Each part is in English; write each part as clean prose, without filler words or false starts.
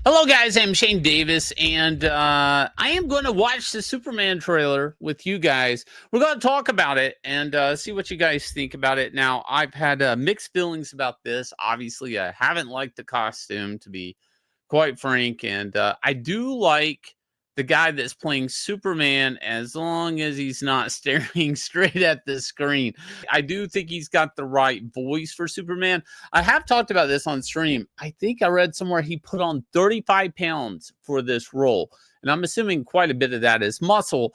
Hello, guys. I'm Shane Davis, and I am going to watch the Superman trailer with you guys. We're going to talk about it and see what you guys think about it. Now, I've had mixed feelings about this. Obviously, I haven't liked the costume, to be quite frank, and I do like the guy that's playing Superman as long as he's not staring straight at the screen. I do think he's got the right voice for Superman. I have talked about this on stream. I think I read somewhere he put on 35 pounds for this role, and I'm assuming quite a bit of that is muscle.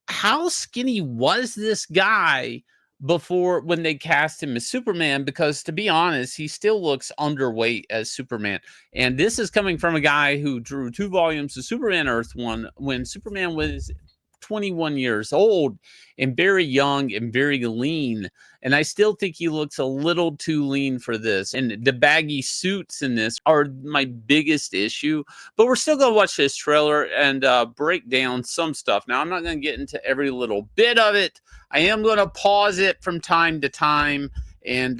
How skinny was this guy before when they cast him as Superman? Because to be honest, he still looks underweight as Superman. And this is coming from a guy who drew 2 volumes of Superman Earth One when Superman was 21 years old and very young and very lean. And I still think he looks a little too lean for this. And the baggy suits in this are my biggest issue. But we're still going to watch this trailer and break down some stuff. Now, I'm not going to get into every little bit of it. I am going to pause it from time to time and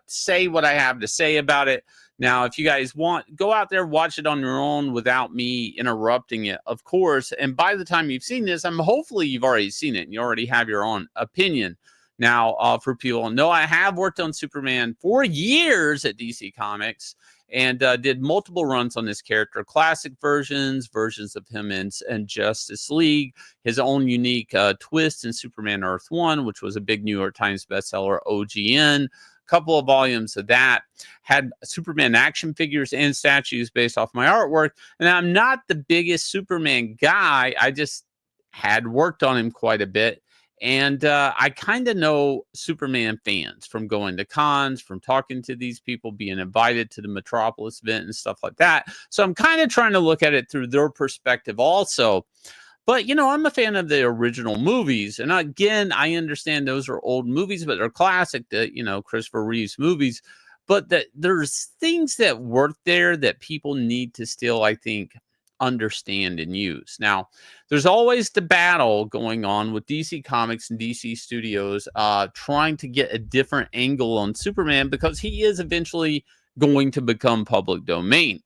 say what I have to say about it. Now, if you guys want, go out there, watch it on your own without me interrupting it, of course. And by the time you've seen this, hopefully you've already seen it and you already have your own opinion. Now, for people, no, I have worked on Superman for years at DC Comics and did multiple runs on this character, classic versions of him in Justice League, his own unique twist in Superman Earth One, which was a big New York Times bestseller, OGN. Couple of volumes of that, had Superman action figures and statues based off my artwork. And I'm not the biggest Superman guy. I just had worked on him quite a bit. And I kind of know Superman fans from going to cons, from talking to these people, being invited to the Metropolis event and stuff like that. So I'm kind of trying to look at it through their perspective also. But, I'm a fan of the original movies. And again, I understand those are old movies, but they're classic, Christopher Reeves movies. But there's things that work there that people need to still, I think, understand and use. Now, there's always the battle going on with DC Comics and DC Studios trying to get a different angle on Superman because he is eventually going to become public domain.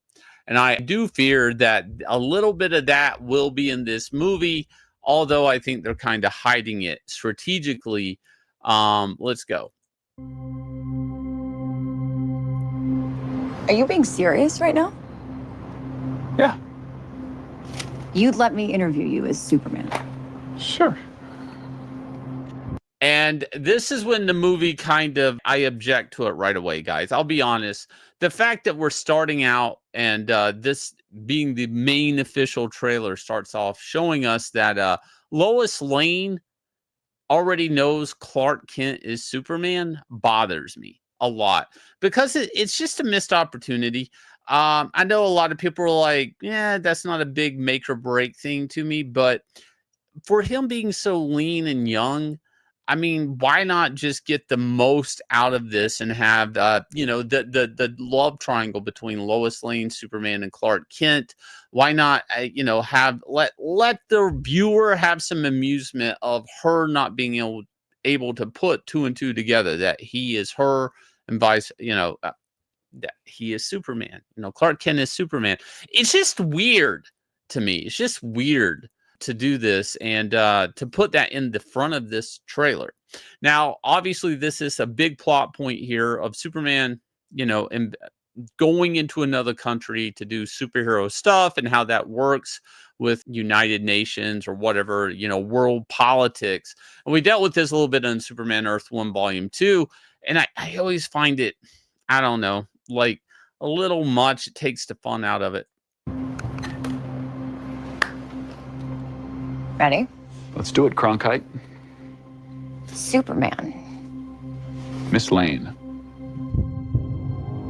And I do fear that a little bit of that will be in this movie, although I think they're kind of hiding it strategically. Let's go. Are you being serious right now? Yeah. You'd let me interview you as Superman. Sure. And this is when the movie I object to it right away, guys. I'll be honest. The fact that we're starting out and this being the main official trailer starts off showing us that Lois Lane already knows Clark Kent is Superman bothers me a lot because it's just a missed opportunity. I know a lot of people are like, yeah, that's not a big make or break thing to me, but for him being so lean and young, why not just get the most out of this and have the love triangle between Lois Lane, Superman, and Clark Kent? Why not have let the viewer have some amusement of her not being able to put 2 and 2 together, that he is her and that he is Superman. Clark Kent is Superman. It's just weird to me. It's just weird to do this and to put that in the front of this trailer. Now, obviously, this is a big plot point here of Superman, and going into another country to do superhero stuff and how that works with United Nations or whatever, world politics. And we dealt with this a little bit in Superman Earth 1 Volume 2. And I always find it, I don't know, like a little much. It takes the fun out of it. Ready? Let's do it, Cronkite. Superman. Miss Lane.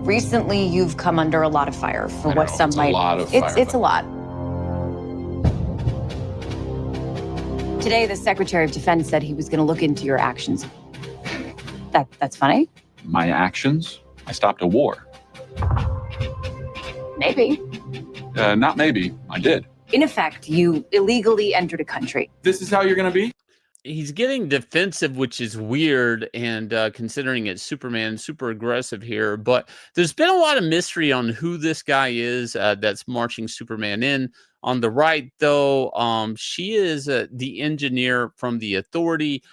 Recently, you've come under a lot of fire for what some might. A lot of fire. It's a lot. Today, the Secretary of Defense said he was going to look into your actions. That's funny. My actions? I stopped a war. Maybe. Not maybe. I did. In effect, you illegally entered a country. This is how you're going to be? he's getting defensive, which is weird, and considering it's Superman, super aggressive here. But there's been a lot of mystery on who this guy is that's marching Superman in. On the right, though, she is the engineer from the Authority.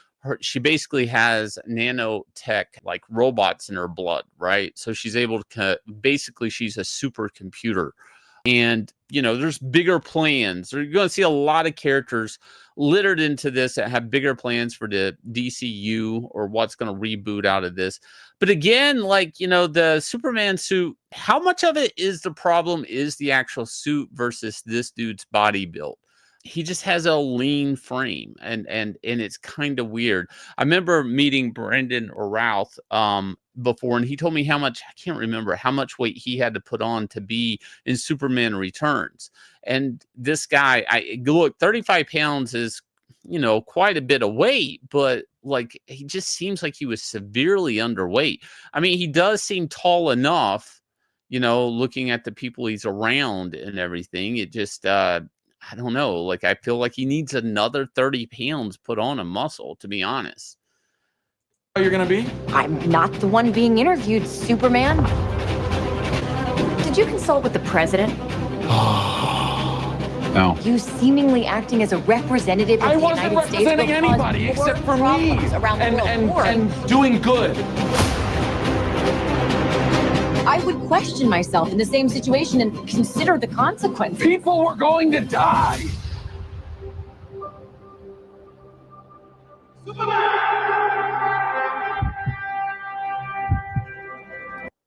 She basically has nanotech like robots in her blood, right? So she's able to basically she's a supercomputer. And, there's bigger plans. You're going to see a lot of characters littered into this that have bigger plans for the DCU or what's going to reboot out of this. But again, like, the Superman suit, how much of it is the problem is the actual suit versus this dude's body build? He just has a lean frame and it's kind of weird. I remember meeting Brendan or Routh before, and he told me how much, I can't remember how much weight he had to put on to be in Superman Returns. And this guy, look, 35 pounds is, quite a bit of weight, but like he just seems like he was severely underweight. I mean, he does seem tall enough, looking at the people he's around and everything. It just I don't know. Like, I feel like he needs another 30 pounds put on a muscle, to be honest. How you're gonna be? I'm not the one being interviewed, Superman. Did you consult with the president? No. You seemingly acting as a representative of I the wasn't United States will representing cause anybody more except for me problems around the world. and doing good. I would question myself in the same situation and consider the consequences. People were going to die.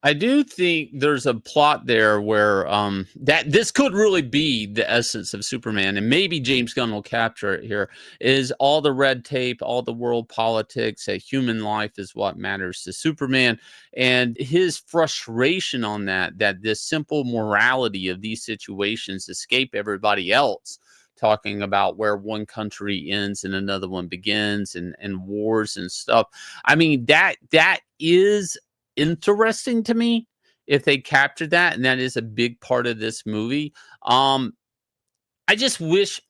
I do think there's a plot there where that this could really be the essence of Superman, and maybe James Gunn will capture it here, is all the red tape, all the world politics, that human life is what matters to Superman, and his frustration on that this simple morality of these situations escape everybody else, talking about where one country ends and another one begins, and wars and stuff. I mean, that is interesting to me if they captured that, and that is a big part of this movie. I just wish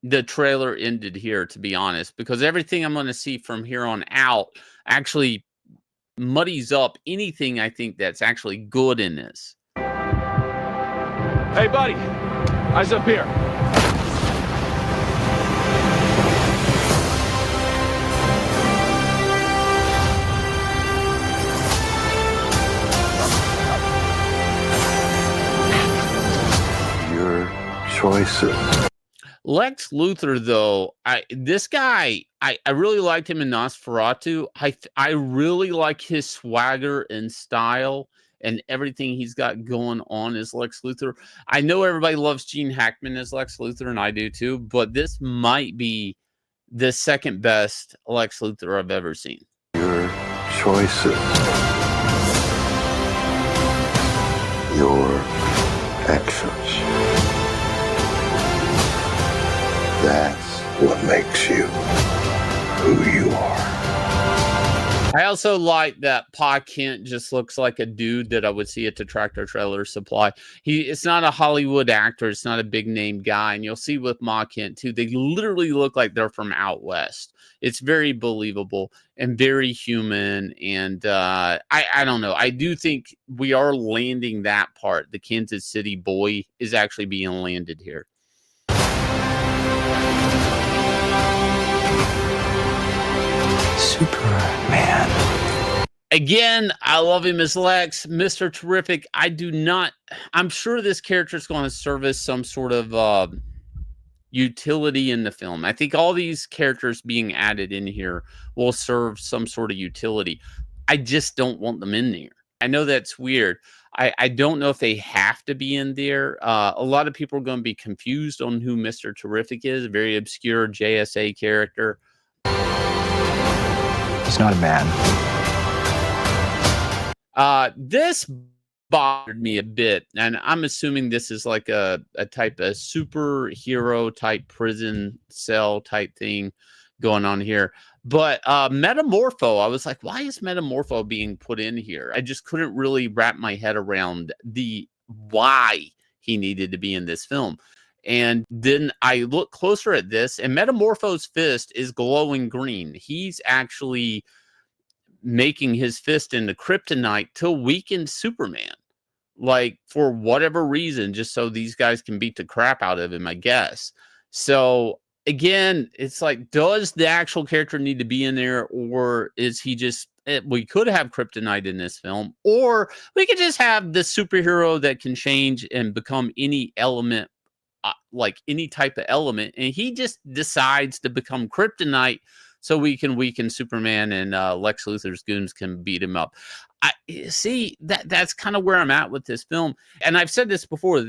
the trailer ended here, to be honest, because everything I'm going to see from here on out actually muddies up anything I think that's actually good in this. Hey, buddy, eyes up here. Choices. Lex Luthor, though, this guy, I really liked him in Nosferatu. I really like his swagger and style and everything he's got going on as Lex Luthor. I know everybody loves Gene Hackman as Lex Luthor, and I do too, but this might be the second best Lex Luthor I've ever seen. Your choices. Your actions. That's what makes you who you are. I also like that Pa Kent just looks like a dude that I would see at the Tractor Trailer Supply. It's not a Hollywood actor. It's not a big name guy. And you'll see with Ma Kent too, they literally look like they're from out west. It's very believable and very human. And I don't know. I do think we are landing that part. The Kansas City boy is actually being landed here. Superman. Again, I love him as Lex, Mr. Terrific. I'm sure this character is going to service some sort of utility in the film. I think all these characters being added in here will serve some sort of utility. I just don't want them in there. I know that's weird. I don't know if they have to be in there. A lot of people are going to be confused on who Mr. Terrific is, a very obscure JSA character. He's not a man. This bothered me a bit, and I'm assuming this is like a type of superhero type prison cell type thing going on here. But Metamorpho, I was like, why is Metamorpho being put in here? I just couldn't really wrap my head around the why he needed to be in this film. And then I look closer at this, and Metamorpho's fist is glowing green. He's actually making his fist into kryptonite to weaken Superman, like for whatever reason, just so these guys can beat the crap out of him, I guess. So again, it's like, does the actual character need to be in there, or is he just? We could have kryptonite in this film, or we could just have the superhero that can change and become any element, like any type of element, and he just decides to become kryptonite so we can weaken Superman, and Lex Luthor's goons can beat him up. I see that's kind of where I'm at with this film. And I've said this before,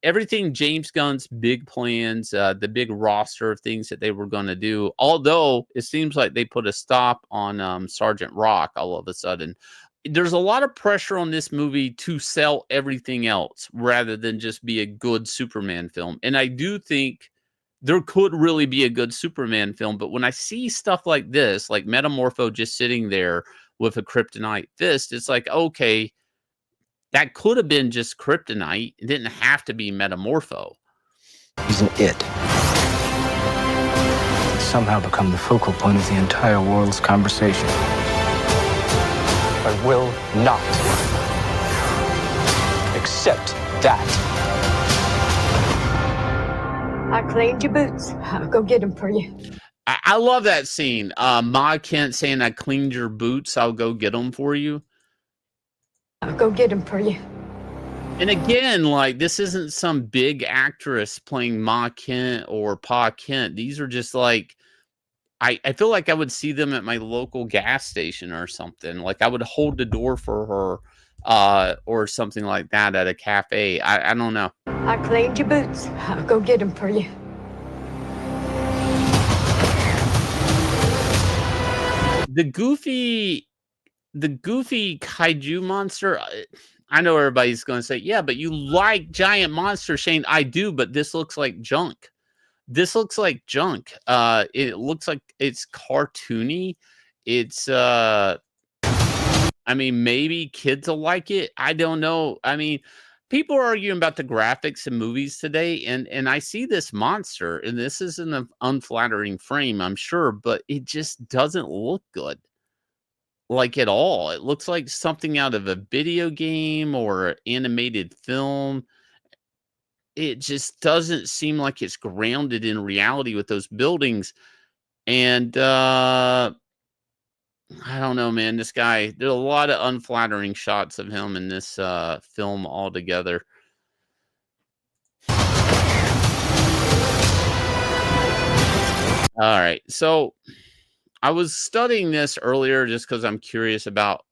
everything James Gunn's big plans, the big roster of things that they were going to do, although it seems like they put a stop on Sergeant Rock all of a sudden. There's a lot of pressure on this movie to sell everything else rather than just be a good Superman film. And I do think there could really be a good Superman film, but when I see stuff like this, like Metamorpho just sitting there with a kryptonite fist, it's like, okay, that could have been just kryptonite. It didn't have to be Metamorpho. He's an it. He's somehow become the focal point of the entire world's conversation. I will not accept that. I cleaned your boots. I'll go get them for you. I love that scene. Ma Kent saying, I cleaned your boots. I'll go get them for you. I'll go get them for you. And again, like, this isn't some big actress playing Ma Kent or Pa Kent. These are just like, I feel like I would see them at my local gas station or something. Like, I would hold the door for her or something like that at a cafe. I don't know. I cleaned your boots. I'll go get them for you. The goofy Kaiju Monster. I know everybody's going to say, yeah, but you like giant monsters, Shane. I do, but this looks like junk. This looks like junk. It looks like it's cartoony. It's I mean, maybe kids will like it. I don't know. I mean, people are arguing about the graphics in movies today, and I see this monster, and this is an unflattering frame, I'm sure, but it just doesn't look good. Like, at all. It looks like something out of a video game or animated film. It just doesn't seem like it's grounded in reality with those buildings. And I don't know, man. This guy, there's a lot of unflattering shots of him in this film altogether. All right. So I was studying this earlier just because I'm curious about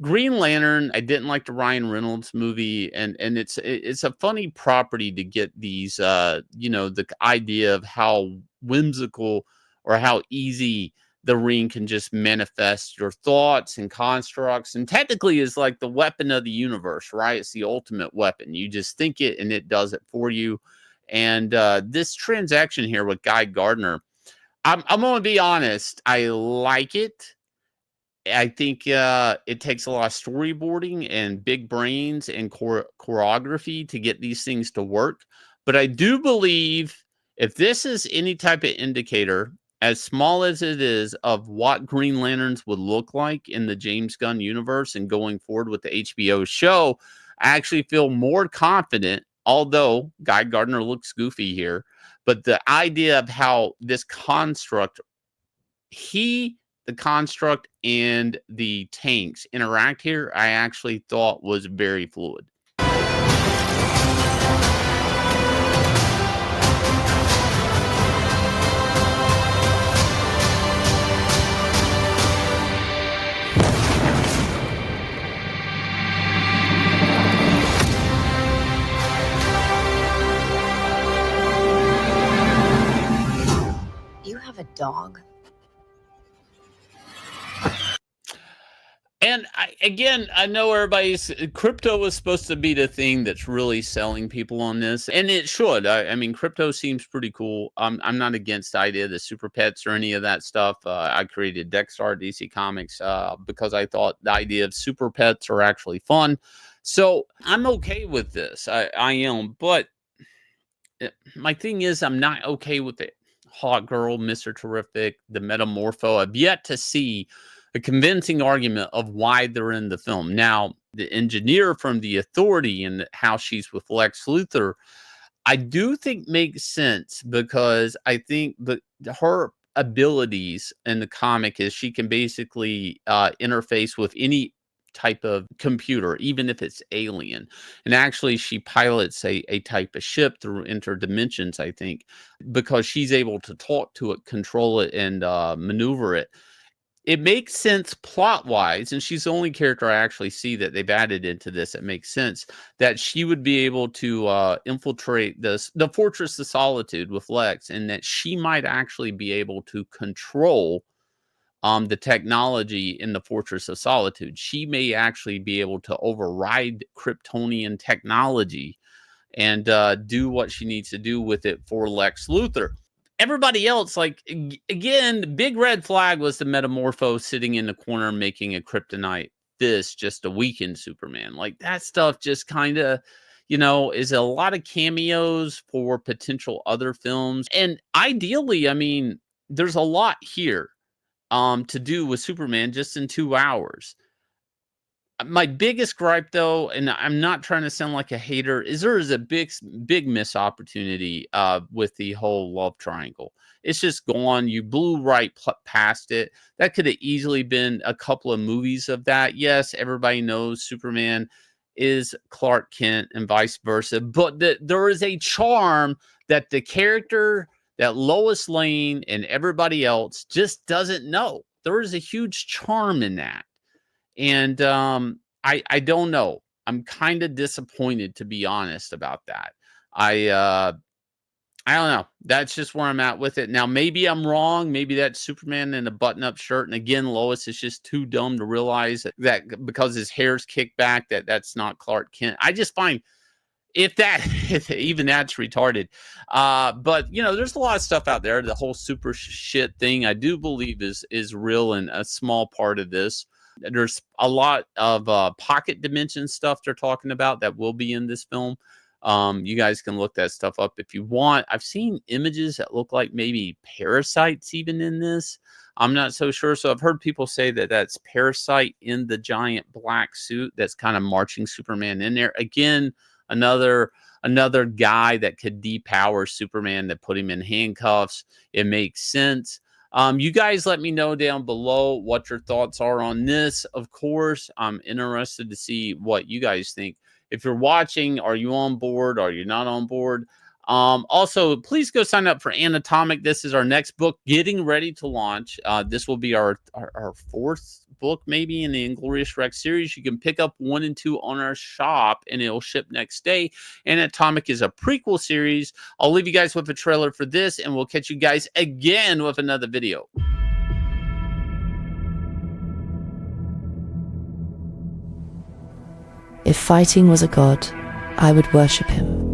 Green Lantern. I didn't like the Ryan Reynolds movie, and it's a funny property to get these the idea of how whimsical or how easy the ring can just manifest your thoughts and constructs, and technically is like the weapon of the universe, right? It's the ultimate weapon. You just think it and it does it for you. And this transaction here with Guy Gardner, I'm gonna be honest, I like it. I think it takes a lot of storyboarding and big brains and choreography to get these things to work. But I do believe if this is any type of indicator, as small as it is, of what Green Lanterns would look like in the James Gunn universe and going forward with the HBO show, I actually feel more confident, although Guy Gardner looks goofy here. But the idea of how this construct, the construct and the tanks interact here, I actually thought was very fluid. You have a dog? And I know everybody's crypto was supposed to be the thing that's really selling people on this, and it should. I mean, crypto seems pretty cool. I'm not against the idea of the super pets or any of that stuff. I created Dexstar DC Comics because I thought the idea of super pets are actually fun. So I'm okay with this. I am, but my thing is, I'm not okay with it. Hot Girl, Mr. Terrific, the Metamorpho. I've yet to see a convincing argument of why they're in the film. Now, the engineer from The Authority and how she's with Lex Luthor, I do think makes sense, because I think that her abilities in the comic is she can basically interface with any type of computer, even if it's alien. And actually, she pilots a type of ship through interdimensions, I think, because she's able to talk to it, control it, and maneuver it. It makes sense plot-wise, and she's the only character I actually see that they've added into this. It makes sense that she would be able to infiltrate the Fortress of Solitude with Lex, and that she might actually be able to control the technology in the Fortress of Solitude. She may actually be able to override Kryptonian technology and do what she needs to do with it for Lex Luthor. Everybody else, like, again, the big red flag was the Metamorpho sitting in the corner making a kryptonite fist just to weaken Superman. Like, that stuff just kind of, is a lot of cameos for potential other films. And ideally, I mean, there's a lot here to do with Superman just in 2 hours. My biggest gripe, though, and I'm not trying to sound like a hater, is there is a big missed opportunity with the whole love triangle. It's just gone. You blew right past it. That could have easily been a couple of movies of that. Yes, everybody knows Superman is Clark Kent and vice versa, but there is a charm that the character that Lois Lane and everybody else just doesn't know. There is a huge charm in that. And I don't know. I'm kind of disappointed, to be honest, about that. I don't know. That's just where I'm at with it. Now, maybe I'm wrong. Maybe that's Superman in a button-up shirt. And again, Lois is just too dumb to realize that because his hair's kicked back, that's not Clark Kent. I just find if even that's retarded. But there's a lot of stuff out there. The whole super shit thing, I do believe is real, and a small part of this. There's a lot of pocket dimension stuff they're talking about that will be in this film. You guys can look that stuff up if you want. I've seen images that look like maybe parasites even in this. I'm not so sure. So I've heard people say that that's Parasite in the giant black suit that's kind of marching Superman in there. Again, another guy that could depower Superman, that put him in handcuffs. It makes sense. You guys let me know down below what your thoughts are on this. Of course, I'm interested to see what you guys think. If you're watching, are you on board? Are you not on board? Also, please go sign up for Anatomic. This is our next book getting ready to launch. This will be our fourth book, maybe, in the Inglorious Rex series. You can pick up 1 and 2 on our shop, and it'll ship next day. Anatomic is a prequel series. I'll leave you guys with a trailer for this, and we'll catch you guys again with another video. If fighting was a god, I would worship him.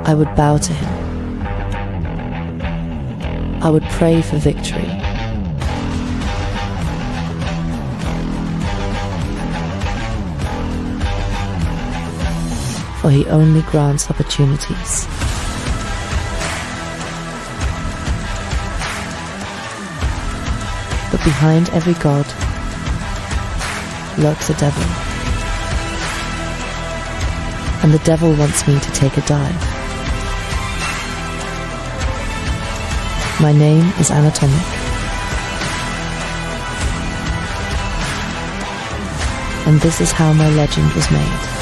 I would bow to him. I would pray for victory. For he only grants opportunities. But behind every god lurks a devil. And the devil wants me to take a dive. My name is Anatomic. And this is how my legend was made.